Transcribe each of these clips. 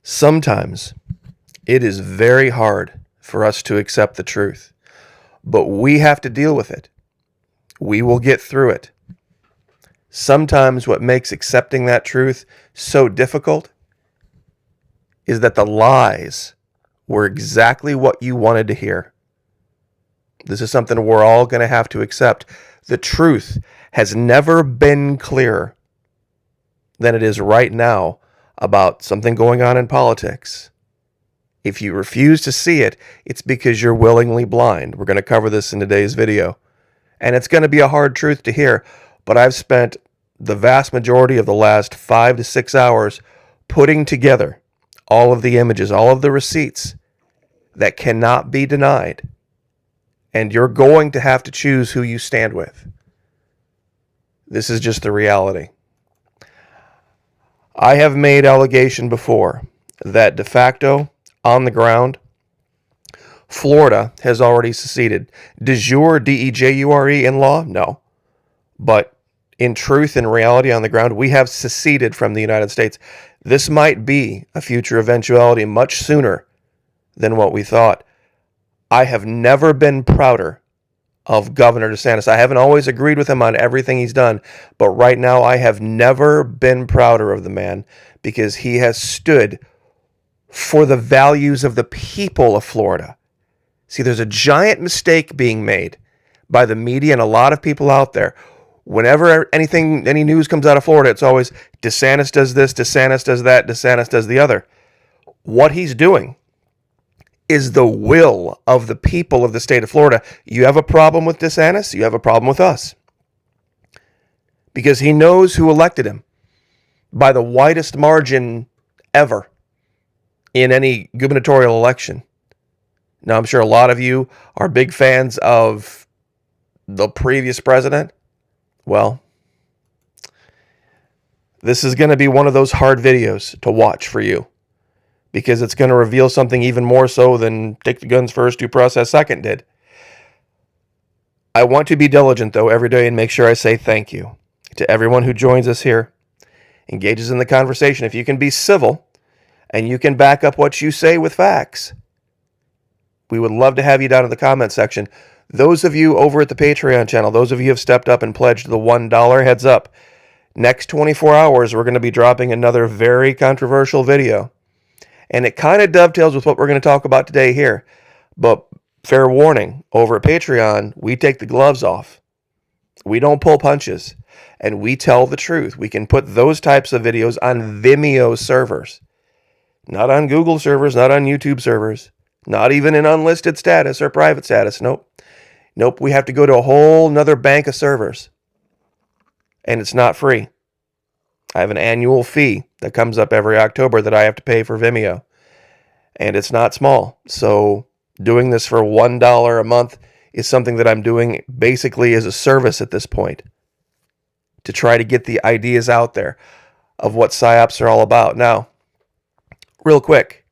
Sometimes it is very hard for us to accept the truth, but we have to deal with it. We will get through it. Sometimes what makes accepting that truth so difficult is that the lies were exactly what you wanted to hear. This is something we're all going to have to accept. The truth has never been clearer than it is right now about something going on in politics. If you refuse to see it, it's because you're willingly blind. We're going to cover this in today's video. And it's going to be a hard truth to hear, but I've spent the vast majority of the last 5 to 6 hours putting together all of the images, all of the receipts that cannot be denied. And you're going to have to choose who you stand with. This is just the reality. I have made allegation before that de facto, on the ground, Florida has already seceded. De jure, D-E-J-U-R-E, in law? No. But in truth and reality on the ground, we have seceded from the United States. This might be a future eventuality much sooner than what we thought. I have never been prouder of Governor Desantis. I haven't always agreed with him on everything he's done, but right now I have never been prouder of the man because he has stood for the values of the people of Florida. See, there's a giant mistake being made by the media and a lot of people out there. Whenever any news comes out of Florida, it's always DeSantis does this, DeSantis does that, DeSantis does the other. What he's doing is the will of the people of the state of Florida. You have a problem with DeSantis, you have a problem with us. Because he knows who elected him by the widest margin ever in any gubernatorial election. Now, I'm sure a lot of you are big fans of the previous president. Well, this is going to be one of those hard videos to watch for you because it's going to reveal something even more so than take the guns first, due process second did. I want to be diligent, though, every day and make sure I say thank you to everyone who joins us here, engages in the conversation. If you can be civil and you can back up what you say with facts, we would love to have you down in the comment section. Those of you over at the Patreon channel, those of you who have stepped up and pledged the $1, heads up. Next 24 hours, we're going to be dropping another very controversial video. And it kind of dovetails with what we're going to talk about today here. But fair warning, over at Patreon, we take the gloves off. We don't pull punches. And we tell the truth. We can put those types of videos on Vimeo servers. Not on Google servers, not on YouTube servers. Not even in unlisted status or private status. Nope, we have to go to a whole nother bank of servers. And it's not free. I have an annual fee that comes up every October that I have to pay for Vimeo. And it's not small. So doing this for $1 a month is something that I'm doing basically as a service at this point. To try to get the ideas out there of what PSYOPs are all about. Now, real quick.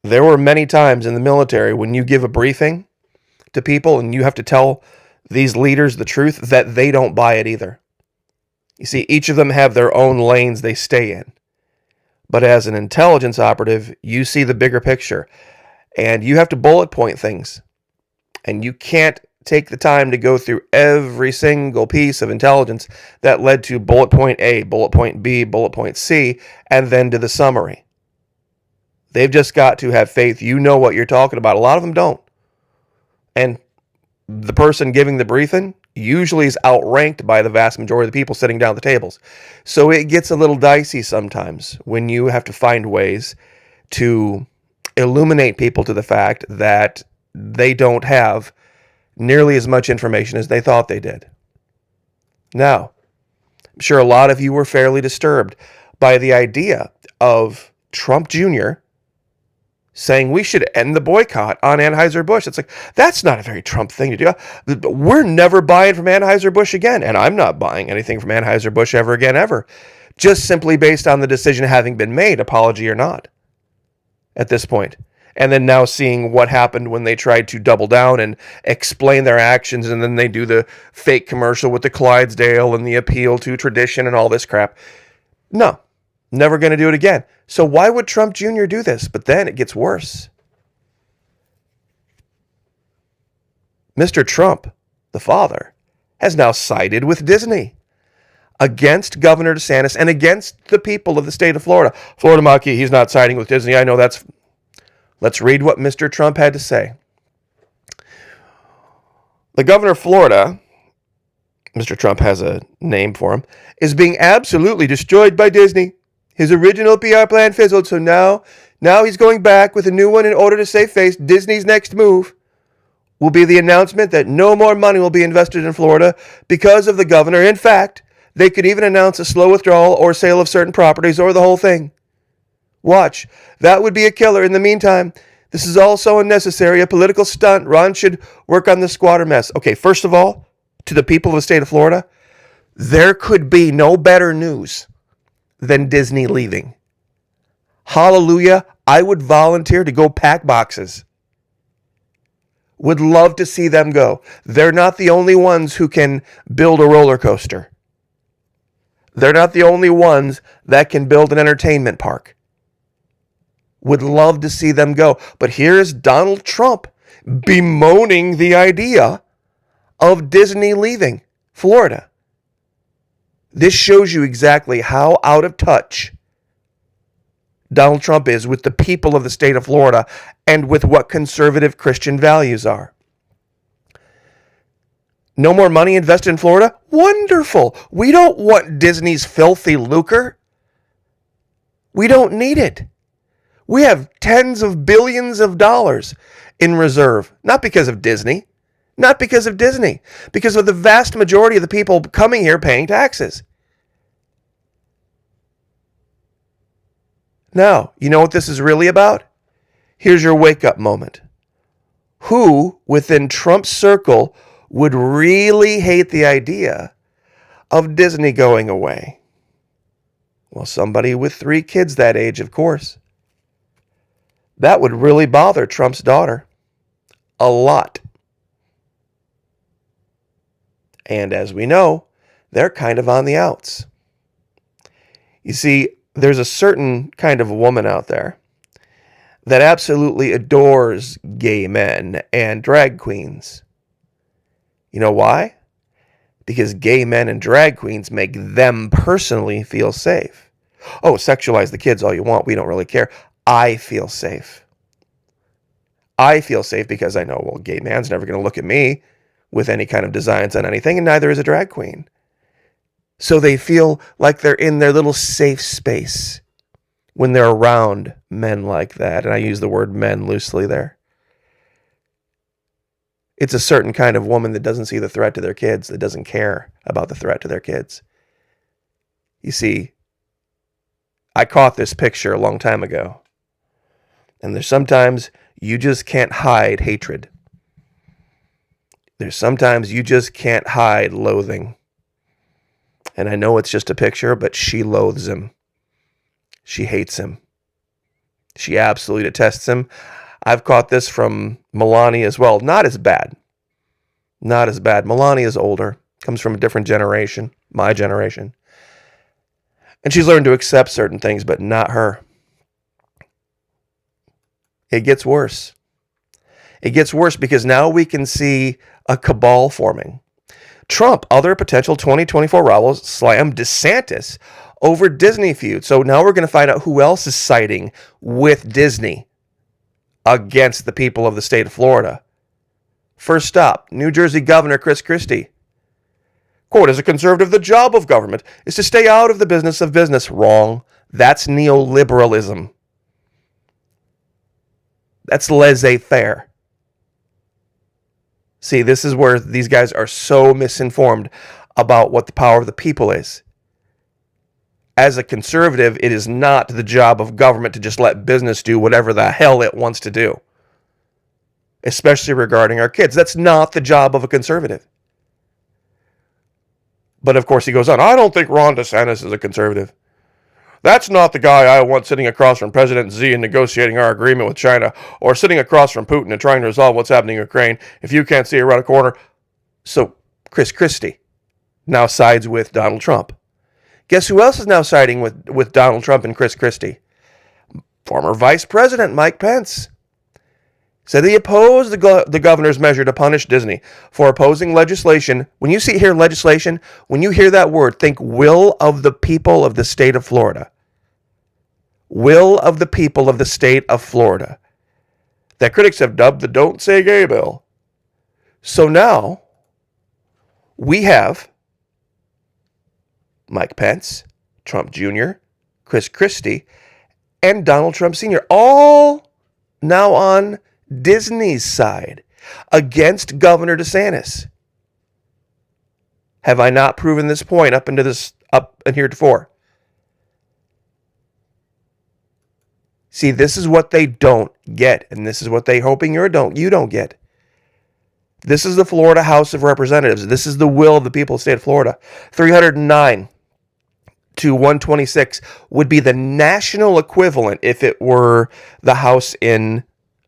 There were many times in the military when you give a briefing to people and you have to tell these leaders the truth that they don't buy it either. You see, each of them have their own lanes they stay in. But as an intelligence operative, you see the bigger picture. And you have to bullet point things. And you can't take the time to go through every single piece of intelligence that led to bullet point A, bullet point B, bullet point C, and then to the summary. They've just got to have faith. You know what you're talking about. A lot of them don't. And the person giving the briefing usually is outranked by the vast majority of the people sitting down at the tables. So it gets a little dicey sometimes when you have to find ways to illuminate people to the fact that they don't have nearly as much information as they thought they did. Now, I'm sure a lot of you were fairly disturbed by the idea of Trump Jr. saying we should end the boycott on Anheuser-Busch. It's like, that's not a very Trump thing to do. We're never buying from Anheuser-Busch again, and I'm not buying anything from Anheuser-Busch ever again, ever. Just simply based on the decision having been made, apology or not, at this point. And then now seeing what happened when they tried to double down and explain their actions, and then they do the fake commercial with the Clydesdale and the appeal to tradition and all this crap. No, Never going to do it again. So why would Trump Jr. do this? But then it gets worse. Mr. Trump, the father, has now sided with Disney against Governor DeSantis and against the people of the state of Florida. Florida Maki, he's not siding with Disney. I know that's... Let's read what Mr. Trump had to say. The governor of Florida, Mr. Trump has a name for him, is being absolutely destroyed by Disney. His original PR plan fizzled, so now he's going back with a new one in order to save face. Disney's next move will be the announcement that no more money will be invested in Florida because of the governor. In fact, they could even announce a slow withdrawal or sale of certain properties or the whole thing. Watch. That would be a killer. In the meantime, this is all so unnecessary, a political stunt. Ron should work on the squatter mess. Okay, first of all, to the people of the state of Florida, there could be no better news than Disney leaving. Hallelujah. I would volunteer to go pack boxes. Would love to see them go. They're not the only ones who can build a roller coaster. They're not the only ones that can build an entertainment park. Would love to see them go. But here's Donald Trump bemoaning the idea of Disney leaving Florida. This shows you exactly how out of touch Donald Trump is with the people of the state of Florida and with what conservative Christian values are. No more money invested in Florida? Wonderful. We don't want Disney's filthy lucre. We don't need it. We have tens of billions of dollars in reserve, not because of Disney, because of the vast majority of the people coming here paying taxes. Now, you know what this is really about? Here's your wake-up moment. Who within Trump's circle would really hate the idea of Disney going away? Well, somebody with 3 kids that age, of course. That would really bother Trump's daughter a lot. And as we know, they're kind of on the outs. You see, there's a certain kind of woman out there that absolutely adores gay men and drag queens. You know why? Because gay men and drag queens make them personally feel safe. Oh, sexualize the kids all you want. We don't really care. I feel safe. I feel safe because I know, well, a gay man's never going to look at me with any kind of designs on anything, and neither is a drag queen. So they feel like they're in their little safe space when they're around men like that. And I use the word men loosely there. It's a certain kind of woman that doesn't see the threat to their kids, that doesn't care about the threat to their kids. You see, I caught this picture a long time ago. And there's sometimes you just can't hide hatred. There's sometimes you just can't hide loathing. And I know it's just a picture, but she loathes him. She hates him. She absolutely detests him. I've caught this from Melania as well. Not as bad. Not as bad. Melania is older. Comes from a different generation. My generation. And she's learned to accept certain things, but not her. It gets worse. It gets worse because now we can see a cabal forming. Trump, other potential 2024 rivals, slammed DeSantis over Disney feud. So now we're going to find out who else is siding with Disney against the people of the state of Florida. First stop, New Jersey Governor Christie. Quote, as a conservative, the job of government is to stay out of the business of business. Wrong. That's neoliberalism. That's laissez-faire. See, this is where these guys are so misinformed about what the power of the people is. As a conservative, it is not the job of government to just let business do whatever the hell it wants to do. Especially regarding our kids. That's not the job of a conservative. But of course he goes on, I don't think Ron DeSantis is a conservative. That's not the guy I want sitting across from President Xi and negotiating our agreement with China, or sitting across from Putin and trying to resolve what's happening in Ukraine if you can't see around a corner. So Christie now sides with Donald Trump. Guess who else is now siding with Donald Trump and Christie? Former Vice President Mike Pence. Said he opposed the governor's measure to punish Disney for opposing legislation. When you see here legislation, when you hear that word, think will of the people of the state of Florida. Will of the people of the state of Florida. That critics have dubbed the Don't Say Gay bill. So now we have Mike Pence, Trump Jr., Christie, and Donald Trump Sr. all now on Disney's side against Governor Desantis. Have I not proven this point up and heretofore? See, this is what they don't get, and this is what they're hoping you don't get. This is the Florida House of Representatives. This is the will of the people of the state of Florida. 309 to 126 would be the national equivalent if it were the House in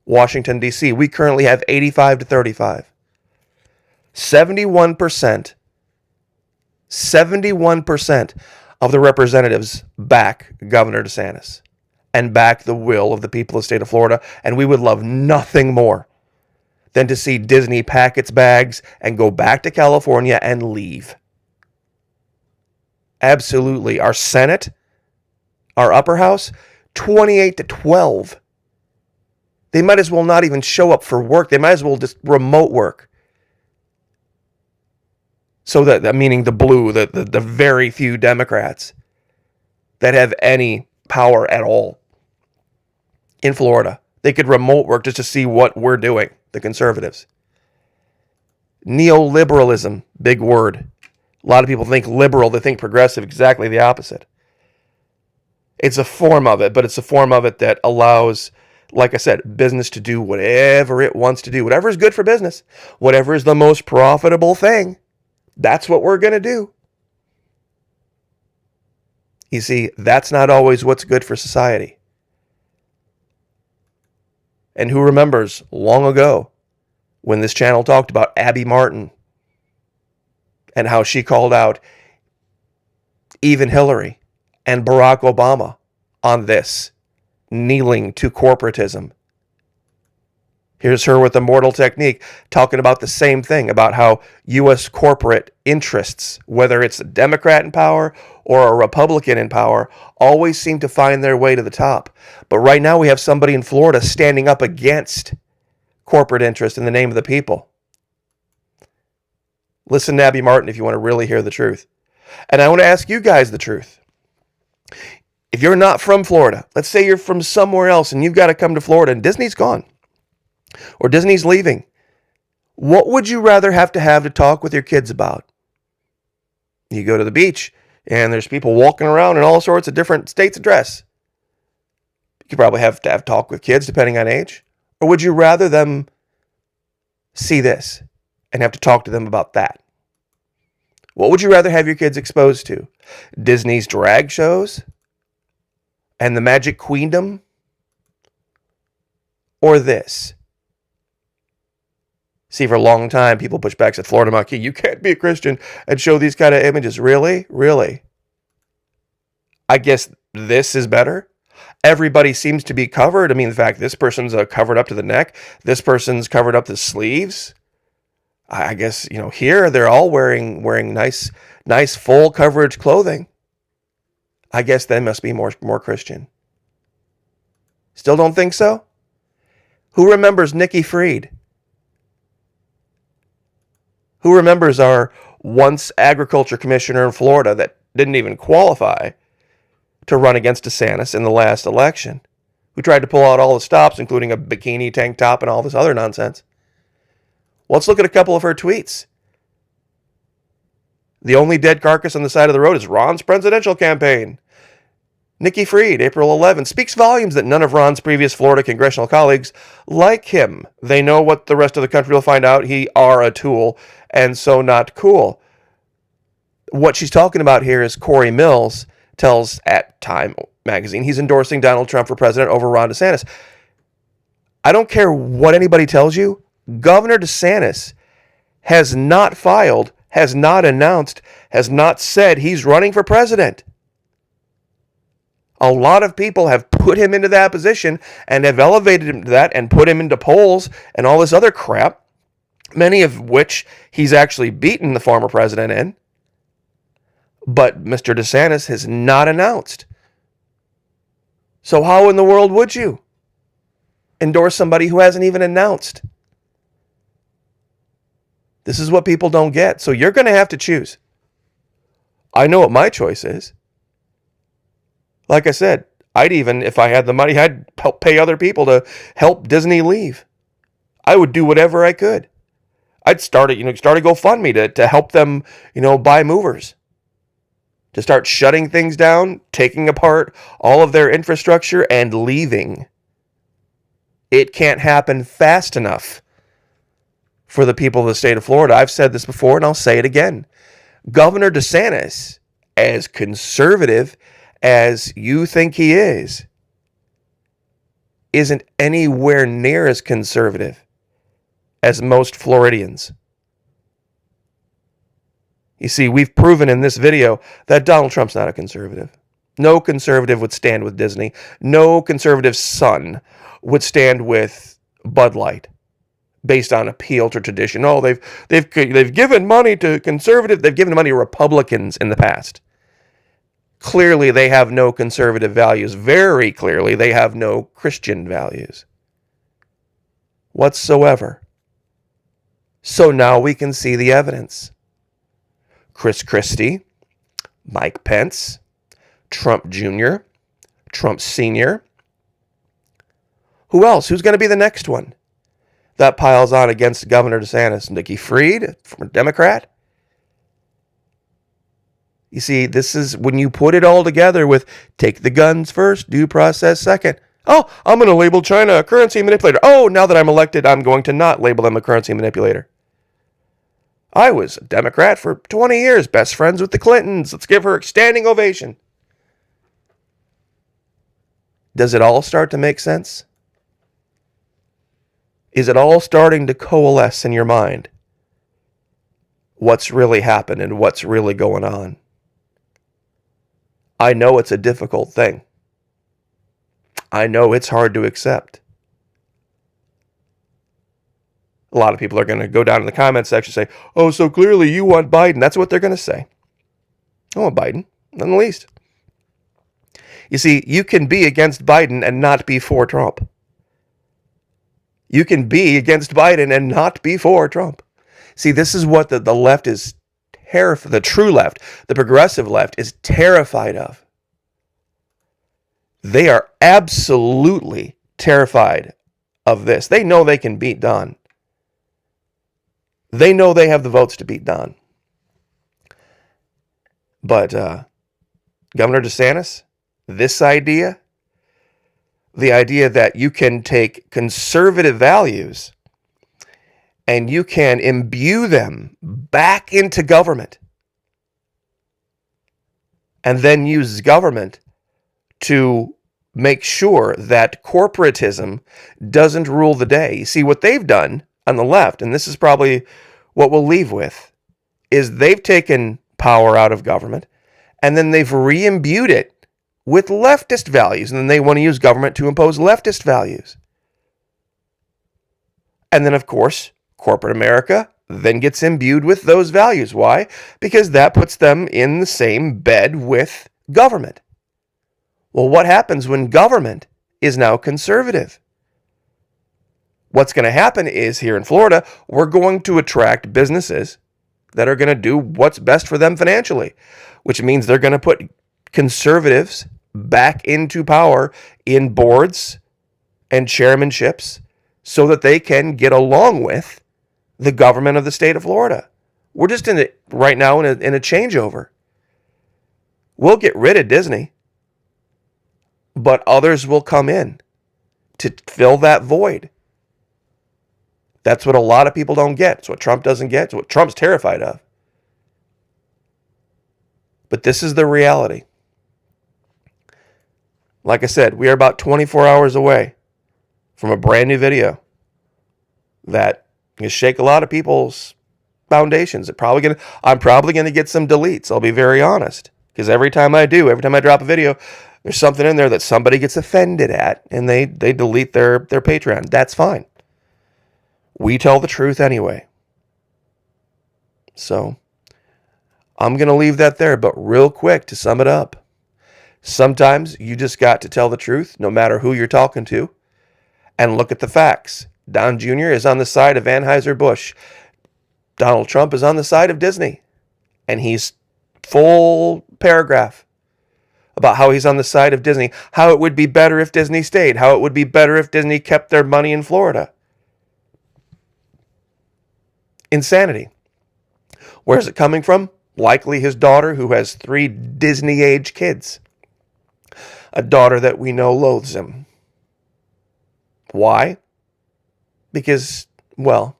Washington, D.C. We currently have 85 to 35. 71% of the representatives back Governor DeSantis and back the will of the people of the state of Florida. And we would love nothing more than to see Disney pack its bags and go back to California and leave. Absolutely. Our Senate, our upper house, 28 to 12. They might as well not even show up for work. They might as well just remote work. So that meaning the blue, the very few Democrats that have any power at all in Florida. They could remote work just to see what we're doing, the conservatives. Neoliberalism, big word. A lot of people think liberal, they think progressive, exactly the opposite. It's a form of it, but it's a form of it that allows, like I said, business to do whatever it wants to do. Whatever is good for business. Whatever is the most profitable thing. That's what we're going to do. You see, that's not always what's good for society. And who remembers long ago when this channel talked about Abby Martin and how she called out even Hillary and Barack Obama on this, kneeling to corporatism. Here's her with Immortal Technique talking about the same thing, about how U.S. corporate interests, whether it's a Democrat in power or a Republican in power, always seem to find their way to the top. But right now we have somebody in Florida standing up against corporate interest in the name of the people. Listen to Abby Martin if you want to really hear the truth. And I want to ask you guys the truth. If you're not from Florida, let's say you're from somewhere else and you've got to come to Florida and Disney's gone or Disney's leaving, what would you rather have to talk with your kids about? You go to the beach and there's people walking around in all sorts of different states of dress. You could probably have to have talk with kids depending on age. Or would you rather them see this and have to talk to them about that? What would you rather have your kids exposed to? Disney's drag shows and the Magic Queendom? Or this? See, for a long time, people push back, said, Florida Maquis, you can't be a Christian and show these kind of images. Really? Really? I guess this is better. Everybody seems to be covered. I mean, in fact, this person's covered up to the neck. This person's covered up the sleeves. I guess, here they're all wearing nice full coverage clothing. I guess they must be more Christian. Still don't think so? Who remembers Nikki Fried? Who remembers our once agriculture commissioner in Florida that didn't even qualify to run against DeSantis in the last election? Who tried to pull out all the stops, including a bikini tank top and all this other nonsense? Let's look at a couple of her tweets. The only dead carcass on the side of the road is Ron's presidential campaign. Nikki Fried, April 11, speaks volumes that none of Ron's previous Florida congressional colleagues like him. They know what the rest of the country will find out. He are a tool, and so not cool. What she's talking about here is Corey Mills tells at Time magazine he's endorsing Donald Trump for president over Ron DeSantis. I don't care what anybody tells you. Governor DeSantis has not filed has not announced, has not said he's running for president. A lot of people have put him into that position and have elevated him to that and put him into polls and all this other crap, many of which he's actually beaten the former president in. But Mr. Desantis has not announced. So how in the world would you endorse somebody who hasn't even announced? This is what people don't get. So you're going to have to choose. I know what my choice is. Like I said, I'd even, if I had the money, I'd help pay other people to help Disney leave. I would do whatever I could. I'd start a GoFundMe to help them, buy movers. To start shutting things down, taking apart all of their infrastructure, and leaving. It can't happen fast enough for the people of the state of Florida. I've said this before, and I'll say it again. Governor Desantis, as conservative as you think he is, isn't anywhere near as conservative as most Floridians. You see, we've proven in this video that Donald Trump's not a conservative. No conservative would stand with Disney. No conservative son would stand with Bud Light based on appeal to tradition. Oh, they've given money to conservative. They've given money to Republicans in the past. Clearly, they have no conservative values. Very clearly, they have no Christian values whatsoever. So now we can see the evidence. Christie, Mike Pence, Trump Jr., Trump Sr. Who else? Who's going to be the next one that piles on against Governor DeSantis? Nikki Fried, from a Democrat? You see, this is when you put it all together with take the guns first, due process second. Oh, I'm going to label China a currency manipulator. Oh, now that I'm elected, I'm going to not label them a currency manipulator. I was a Democrat for 20 years, best friends with the Clintons. Let's give her a standing ovation. Does it all start to make sense? Is it all starting to coalesce in your mind? What's really happened and what's really going on? I know it's a difficult thing. I know it's hard to accept. A lot of people are going to go down in the comments section and say, oh, so clearly you want Biden. That's what they're going to say. I want Biden, none the least. You see, you can be against Biden and not be for Trump. You can be against Biden and not be for Trump. See, this is what the left is terrified, the true left, the progressive left is terrified of. They are absolutely terrified of this. They know they can beat Don. They know they have the votes to beat Don. But Governor DeSantis, this idea, the idea that you can take conservative values and you can imbue them back into government and then use government to make sure that corporatism doesn't rule the day. You see, what they've done on the left, and this is probably what we'll leave with, is they've taken power out of government and then they've re-imbued it with leftist values, and then they want to use government to impose leftist values. And then, of course, corporate America then gets imbued with those values. Why? Because that puts them in the same bed with government. Well, what happens when government is now conservative? What's going to happen is here in Florida, we're going to attract businesses that are going to do what's best for them financially, which means they're going to put conservatives back into power in boards and chairmanships so that they can get along with the government of the state of Florida. We're just right now in a changeover. We'll get rid of Disney, but others will come in to fill that void. That's what a lot of people don't get. It's what Trump doesn't get. It's what Trump's terrified of. But this is the reality. Like I said, we are about 24 hours away from a brand new video that is shake a lot of people's foundations. I'm probably gonna get some deletes. I'll be very honest, because every time I drop a video, there's something in there that somebody gets offended at, and they delete their Patreon. That's fine. We tell the truth anyway. So I'm gonna leave that there. But real quick, to sum it up, sometimes you just got to tell the truth, no matter who you're talking to, and look at the facts. Don Jr. is on the side of Anheuser-Busch. Donald Trump is on the side of Disney. And he's full paragraph about how he's on the side of Disney, how it would be better if Disney stayed, how it would be better if Disney kept their money in Florida. Insanity. Where's it coming from? Likely his daughter, who has 3 Disney-age kids. A daughter that we know loathes him. Why? Because, well,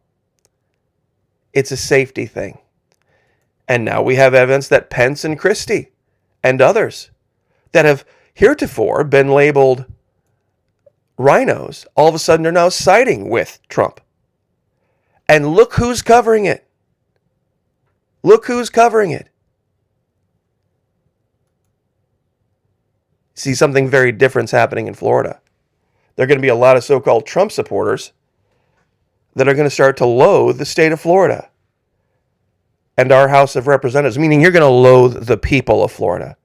it's a safety thing. And now we have evidence that Pence and Christie and others that have heretofore been labeled rhinos, all of a sudden are now siding with Trump. And look who's covering it. Look who's covering it. See, something very different's happening in Florida. There are going to be a lot of so-called Trump supporters that are going to start to loathe the state of Florida and our House of Representatives, meaning you're going to loathe the people of Florida.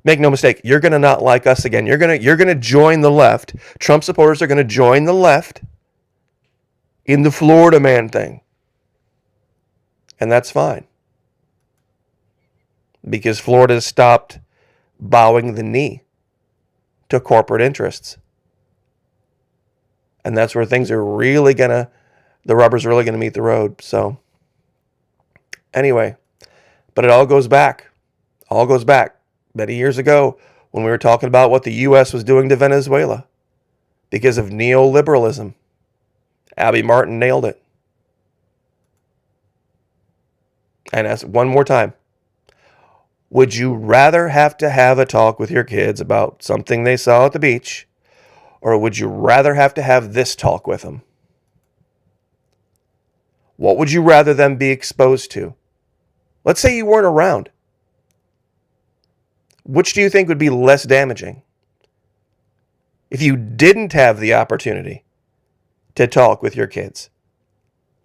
Make no mistake, you're going to not like us again. You're going to join the left. Trump supporters are going to join the left in the Florida man thing. And that's fine. Because Florida has stopped bowing the knee to corporate interests. And that's where things are really the rubber's really going to meet the road. So, anyway, but it all goes back. Many years ago when we were talking about what the U.S. was doing to Venezuela because of neoliberalism. Abby Martin nailed it. And ask one more time. Would you rather have to have a talk with your kids about something they saw at the beach, or would you rather have to have this talk with them? What would you rather them be exposed to? Let's say you weren't around. Which do you think would be less damaging? If you didn't have the opportunity to talk with your kids.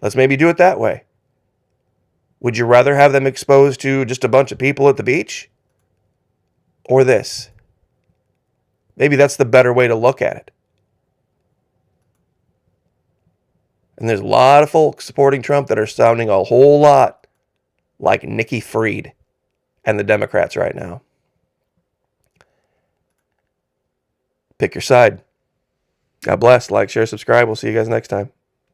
Let's maybe do it that way. Would you rather have them exposed to just a bunch of people at the beach? Or this? Maybe that's the better way to look at it. And there's a lot of folks supporting Trump that are sounding a whole lot like Nikki Fried and the Democrats right now. Pick your side. God bless. Like, share, subscribe. We'll see you guys next time.